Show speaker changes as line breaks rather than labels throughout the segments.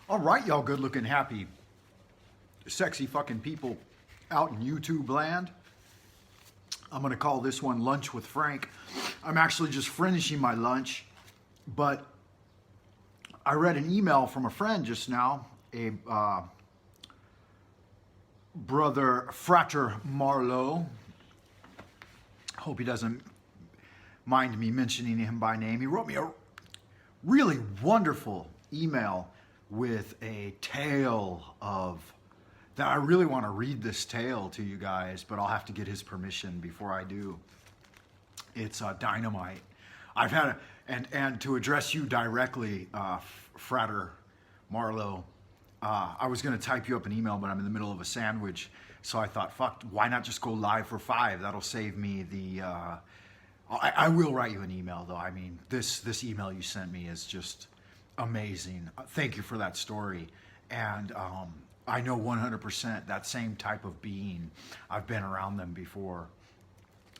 All right, y'all good looking, happy, sexy fucking people out in YouTube land. I'm going to call this one Lunch with Frank. I'm actually just finishing my lunch, but I read an email from a friend just now, a brother, Frater Marlow. Hope he doesn't mind me mentioning him by name. He wrote me a really wonderful email with a tale of that. I really want to read this tale to you guys, but I'll have to get his permission before I do. It's dynamite. I've had and to address you directly, Frater Marlow, I was going to type you up an email, but I'm in the middle of a sandwich, so I thought, fuck, why not just go live for 5? That'll save me the. I will write you an email, though. I mean, this email you sent me is just amazing. Thank you for that story. And I know 100% that same type of being. I've been around them before.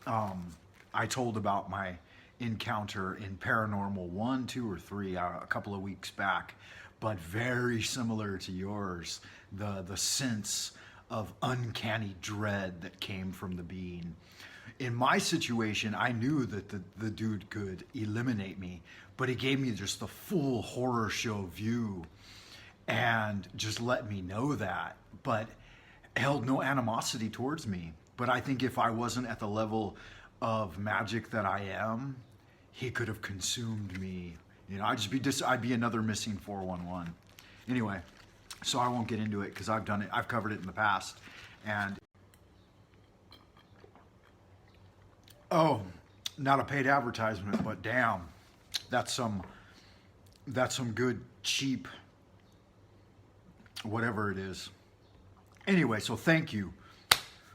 I told about my encounter in Paranormal 1, 2, or 3 a couple of weeks back, but very similar to yours. The sense of uncanny dread that came from the being. In my situation, I knew that the dude could eliminate me, but he gave me just the full horror show view and just let me know that, but held no animosity towards me. But I think if I wasn't at the level of magic that I am, he could have consumed me. You know, I'd be another missing 411. Anyway, so I won't get into it because I've done it. I've covered it in the past. And oh, not a paid advertisement, but damn, that's some good cheap whatever it is. Anyway, so thank you,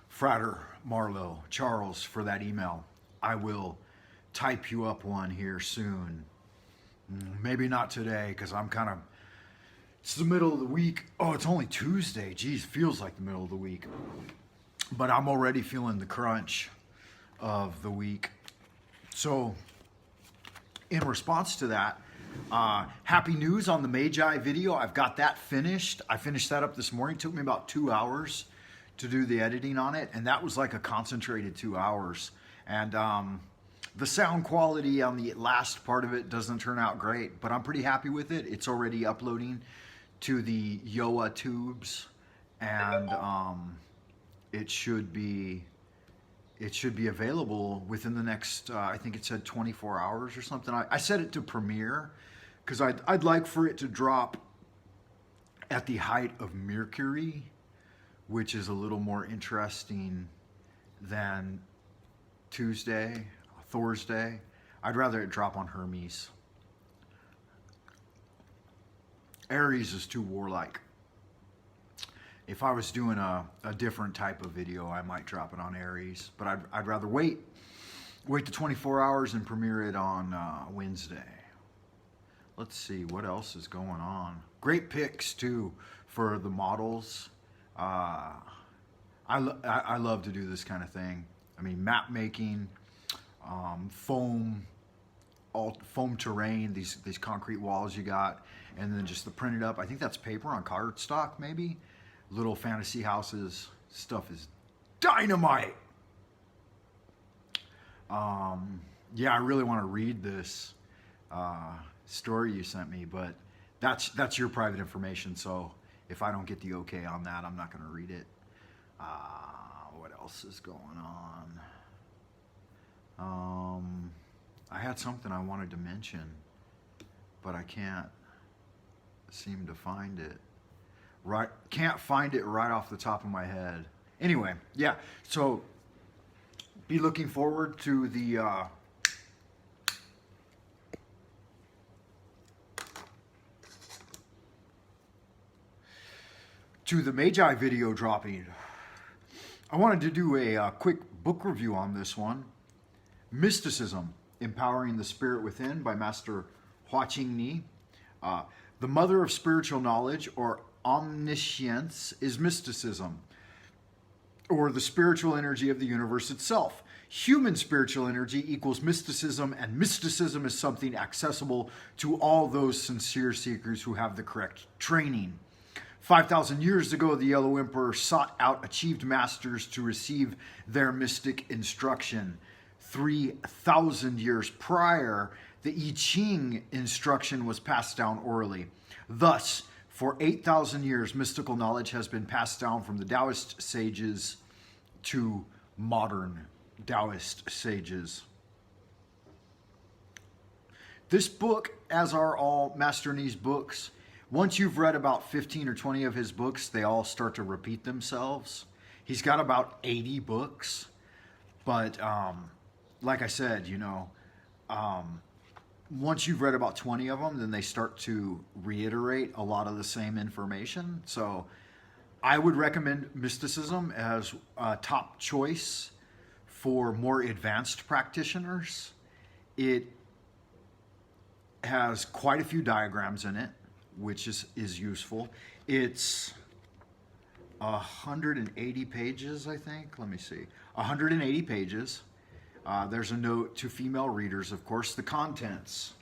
Frater Marlow, Charles, for that email. I will type you up one here soon. Maybe not today, because it's the middle of the week. Oh, it's only Tuesday. Geez, feels like the middle of the week. But I'm already feeling the crunch of the week. So, in response to that, happy news on the Magi video. I've got that finished. I finished that up this morning. It took me about 2 hours to do the editing on it, and that was like a concentrated 2 hours. And the sound quality on the last part of it doesn't turn out great, but I'm pretty happy with it. It's already uploading to the Yoa tubes, and it should be available within the next, I think it said 24 hours or something. I set it to premiere because I'd like for it to drop at the height of Mercury, which is a little more interesting than Tuesday, Thursday. I'd rather it drop on Hermes. Aries is too warlike. If I was doing a different type of video, I might drop it on Aries, but I'd rather wait the 24 hours and premiere it on Wednesday. Let's see what else is going on. Great picks too for the models. I love to do this kind of thing. I mean, map making, foam terrain, these concrete walls you got, and then just the printed up. I think that's paper on cardstock, maybe. Little fantasy houses. Stuff is dynamite. Yeah, I really want to read this story you sent me, but that's your private information. So if I don't get the okay on that, I'm not going to read it. What else is going on? I had something I wanted to mention, but I can't seem to find it. Can't find it right off the top of my head. Anyway, yeah, so be looking forward to the Magi video dropping. I wanted to do a quick book review on this one. Mysticism, Empowering the Spirit Within by Master Hua-Ching. The mother of spiritual knowledge, or omniscience, is mysticism, or the spiritual energy of the universe itself. Human spiritual energy equals mysticism, and mysticism is something accessible to all those sincere seekers who have the correct training. 5,000 years ago, the Yellow Emperor sought out achieved masters to receive their mystic instruction. 3,000 years prior, the I Ching instruction was passed down orally. Thus, for 8,000 years, mystical knowledge has been passed down from the Daoist sages to modern Daoist sages. This book, as are all Master Ni's books, once you've read about 15 or 20 of his books, they all start to repeat themselves. He's got about 80 books, but like I said, once you've read about 20 of them, then they start to reiterate a lot of the same information. So I would recommend Mysticism as a top choice for more advanced practitioners. It has quite a few diagrams in it, which is useful. It's 180 pages, I think. Let me see. 180 pages. There's a note to female readers, of course. The contents.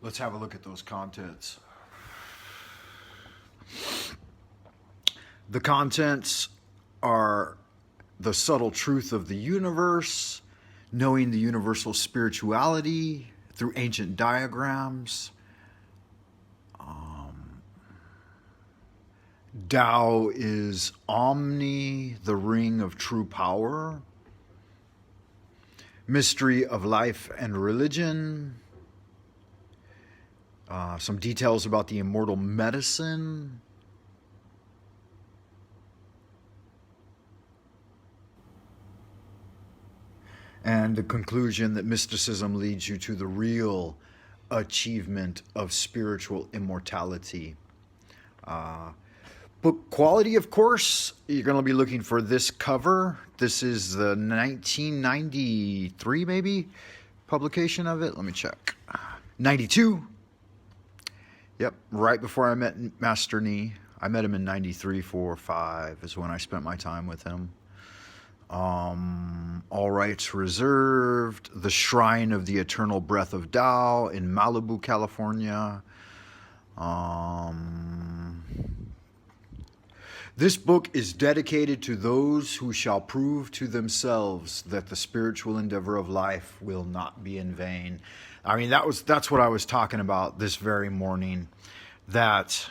Let's have a look at those contents. The contents are the subtle truth of the universe, knowing the universal spirituality through ancient diagrams, Tao is Omni, the ring of true power, mystery of life and religion, some details about the immortal medicine, and the conclusion that mysticism leads you to the real achievement of spiritual immortality. Book quality, of course, you're going to be looking for this cover. This is the 1993, maybe, publication of it. Let me check. 92. Yep, right before I met Master Ni. I met him in 93, 4, 5 is when I spent my time with him. All rights reserved. The Shrine of the Eternal Breath of Tao in Malibu, California. This book is dedicated to those who shall prove to themselves that the spiritual endeavor of life will not be in vain. I mean, that's what I was talking about this very morning. That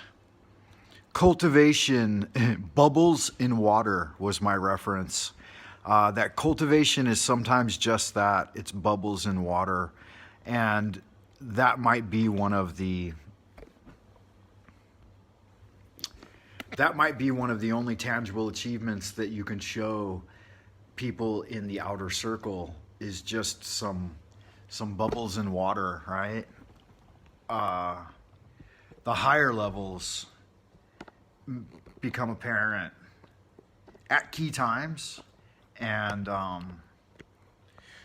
cultivation, bubbles in water was my reference. That cultivation is sometimes just that. It's bubbles in water. And that might be one of the only tangible achievements that you can show people in the outer circle is just some bubbles in water, right? The higher levels become apparent at key times. And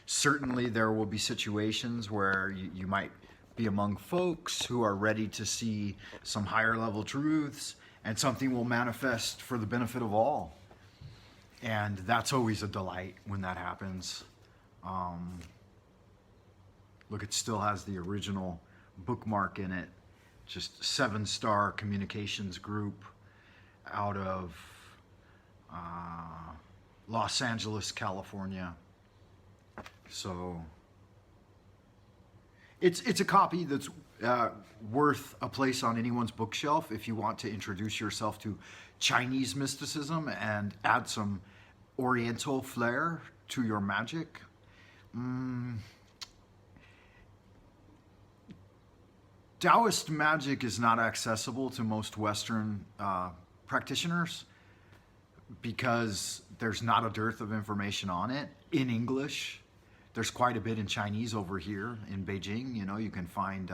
certainly there will be situations where you might be among folks who are ready to see some higher level truths, and something will manifest for the benefit of all. And that's always a delight when that happens. Look, it still has the original bookmark in it. Just 7-star communications group out of Los Angeles, California. So it's a copy that's worth a place on anyone's bookshelf if you want to introduce yourself to Chinese mysticism and add some Oriental flair to your magic. Daoist magic is not accessible to most Western practitioners because there's not a dearth of information on it in English. There's quite a bit in Chinese over here in Beijing. You can find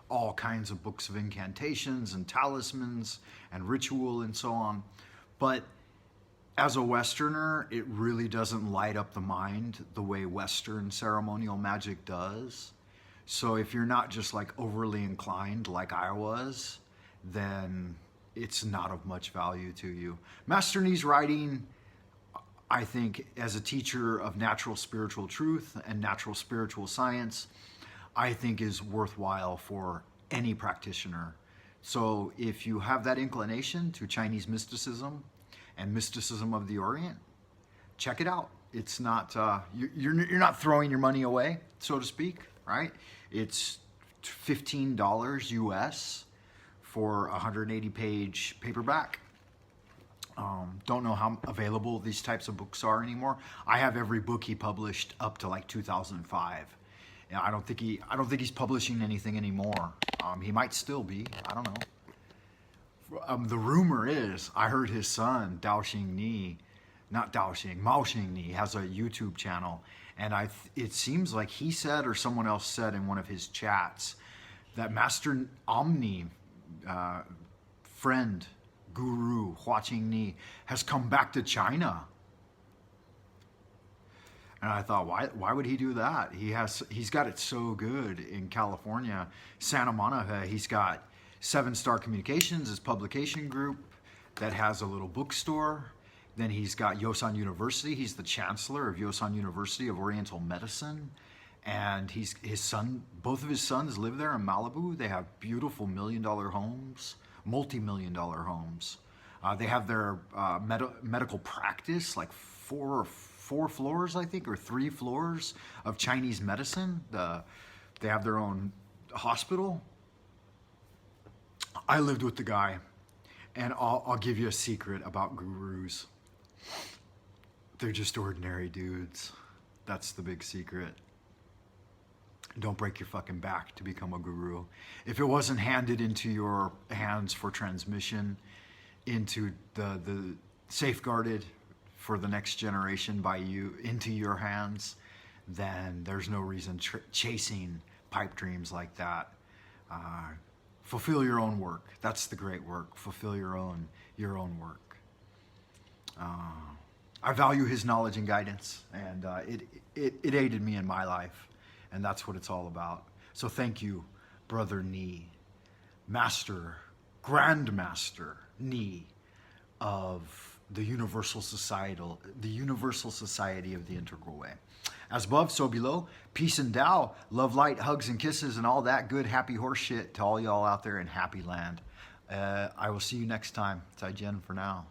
all kinds of books of incantations and talismans and ritual and so on. But as a Westerner, it really doesn't light up the mind the way Western ceremonial magic does. So if you're not just like overly inclined like I was, then it's not of much value to you. Master Ni's writing, I think, as a teacher of natural spiritual truth and natural spiritual science, I think is worthwhile for any practitioner. So if you have that inclination to Chinese mysticism and mysticism of the Orient, check it out. It's not, you're not throwing your money away, so to speak, right? It's $15 US for a 180-page paperback. Don't know how available these types of books are anymore. I have every book he published up to like 2005. You know, I don't think he's publishing anything anymore. He might still be. I don't know. The rumor is, I heard his son Mao-Ching, has a YouTube channel, and it seems like he said, or someone else said in one of his chats, that Master Omni friend, guru Hua-Ching has come back to China. And I thought, why would he do that? He's got it so good in California, Santa Monica. He's got 7 Star Communications, his publication group that has a little bookstore. Then he's got Yosan University. He's the chancellor of Yosan University of Oriental Medicine. And both of his sons live there in Malibu. They have beautiful million-dollar homes, multi-million-dollar homes. They have their medical practice, like four floors, I think, or 3 floors of Chinese medicine. They have their own hospital. I lived with the guy, and I'll give you a secret about gurus. They're just ordinary dudes. That's the big secret. Don't break your fucking back to become a guru. If it wasn't handed into your hands for transmission, into the safeguarded for the next generation by you, into your hands, then there's no reason chasing pipe dreams like that. Fulfill your own work. That's the great work. Fulfill your own work. I value his knowledge and guidance, and it aided me in my life, and that's what it's all about. So thank you, Brother Ni, Grandmaster Ni of the Universal Society of the Integral Way. As above, so below. Peace and Tao, love, light, hugs, and kisses, and all that good, happy horse shit to all y'all out there in happy land. I will see you next time. Zaijian for now.